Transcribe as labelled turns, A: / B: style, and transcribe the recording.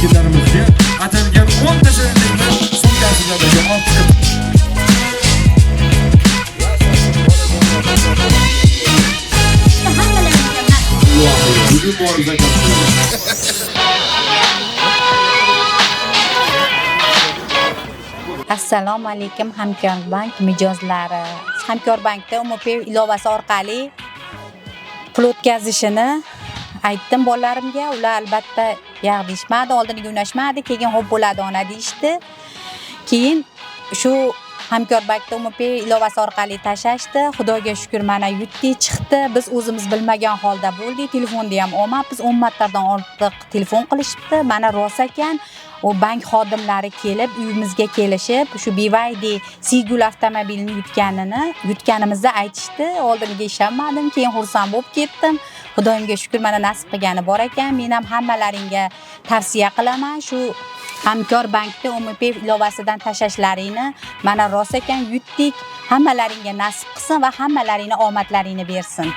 A: yigitlarimizga atalgan 10 ta shirinlikni sumkasiga olib chiqib bugun borza
B: Assalomu alaykum Hamkorbank mijozlari. Hamkorbankda Umopay ilovasi orqali pul o'tkazishini aytdim bolalarimga. Ular albatta yag'dishmadi, oldiniga unashmadi, keyin xo'p bo'ladi ona deyishdi. Keyin shu Hamkorbankda Umopay ilovasi orqali tashashdi. Xudoga shukr, mana yutdi, chiqdi. Biz o'zimiz bilmagan holda bo'ldik. Telefonni ham olmabmiz. 10 martadan ortiq telefon qilishibdi. Mana rost ekan. O bank xodimlari kelib uyimizga kelishib, shu BYD Sigul avtomobilini yutganimizda aytishdi. Oldiniga ishonmadim, keyin xursand bo'lib ketdim. Xudoyimga shukr, mana nasib qilgani bor ekan. Men ham hammalaringga tavsiya qilaman, shu Hamkorbankda Umopay ilovasidan tashashlaringni. Mana rost ekan, yutdik. Hammalaringga nasib qilsin va hammalaringni omadlaringni bersin.